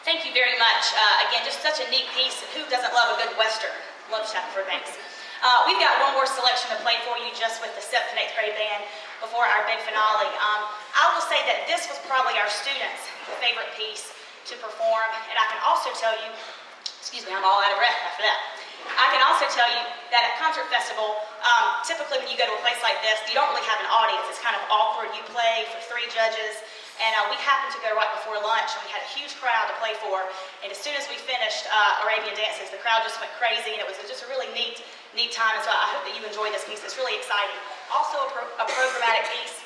Thank you very much. Again, just such a neat piece. Who doesn't love a good Western? Love Shackelford Banks. We've got one more selection to play for you just with the 7th and 8th grade band before our big finale. I will say that this was probably our students' favorite piece to perform, and I can also tell you, excuse me, I'm all out of breath after that. I can also tell you that at Concert Festival, typically when you go to a place like this, you don't really have an audience. It's kind of awkward. You play for 3 judges, and we happened to go right before lunch, and we had a huge crowd to play for, and as soon as we finished Arabian Dances, the crowd just went crazy, and it was just a really neat time, and so I hope that you enjoy this piece. It's really exciting. Also a programmatic piece.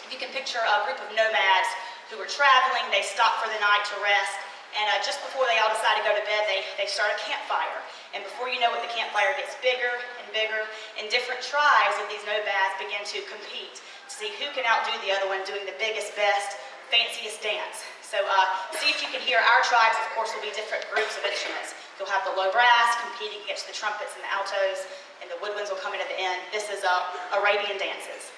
If you can picture a group of nomads who were traveling, they stopped for the night to rest, and just before they all decide to go to bed, they start a campfire. And before you know it, the campfire gets bigger and bigger, and different tribes of these nomads begin to compete to see who can outdo the other one doing the biggest, best, fanciest dance. So see if you can hear. Our tribes, of course, will be different groups of instruments. You'll have the low brass competing against the trumpets and the altos, and the woodwinds will come in at the end. This is Arabian Dances.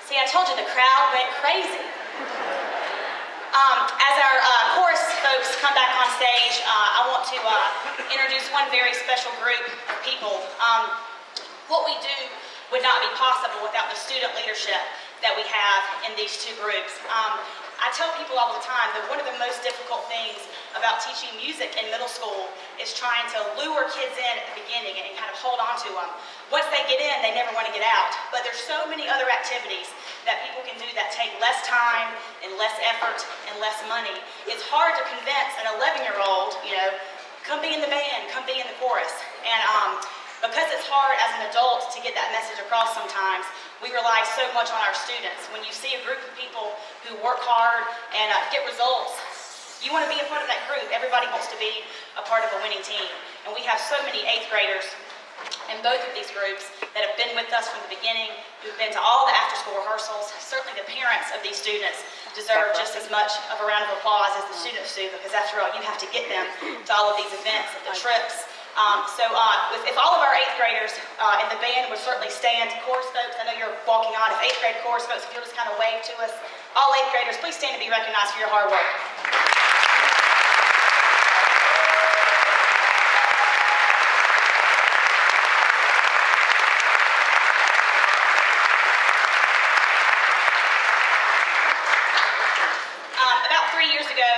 See, I told you the crowd went crazy. As our chorus folks come back on stage, I want to introduce one very special group of people. What we do would not be possible without the student leadership that we have in these two groups. I tell people all the time that one of the most difficult things about teaching music in middle school is trying to lure kids in at the beginning and kind of hold on to them. Once they get in, they never want to get out. But there's so many other activities that people can do that take less time and less effort and less money. It's hard to convince an 11-year-old, come be in the band, come be in the chorus. And because it's hard as an adult to get that message across sometimes, we rely so much on our students. When you see a group of people who work hard and get results, you want to be a part of that group. Everybody wants to be a part of a winning team. And we have so many 8th graders in both of these groups that have been with us from the beginning, who've been to all the after-school rehearsals. Certainly the parents of these students deserve just as much of a round of applause as the students do, because after all, you have to get them to all of these events, the trips. If all of our 8th graders in the band would certainly stand, chorus folks, I know you're walking on, if 8th grade chorus folks, if you'll just kind of wave to us, all 8th graders, please stand to be recognized for your hard work. About 3 years ago,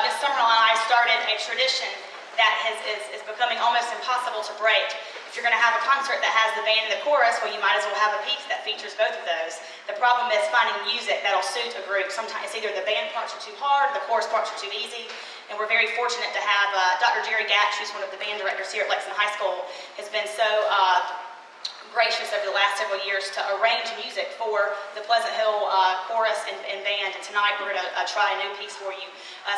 Ms. Summerall and I started a tradition that is becoming almost impossible to break. If you're going to have a concert that has the band and the chorus, well, you might as well have a piece that features both of those. The problem is finding music that'll suit a group. Sometimes it's either the band parts are too hard, the chorus parts are too easy, and we're very fortunate to have Dr. Jerry Gatch, who's one of the band directors here at Lexington High School, has been so gracious over the last several years to arrange music for the Pleasant Hill chorus and band. And tonight we're going to try a new piece for you.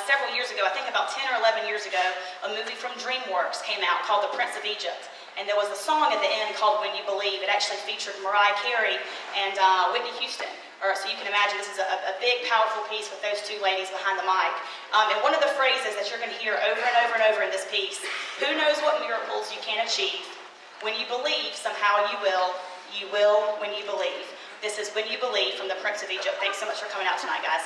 Several years ago, I think about 10 or 11 years ago, a movie from DreamWorks came out called The Prince of Egypt. And there was a song at the end called When You Believe. It actually featured Mariah Carey and Whitney Houston. So you can imagine this is a big, powerful piece with those two ladies behind the mic. And one of the phrases that you're going to hear over and over and over in this piece, who knows what miracles you can achieve? When you believe, somehow you will when you believe. This is When You Believe from The Prince of Egypt. Thanks so much for coming out tonight, guys.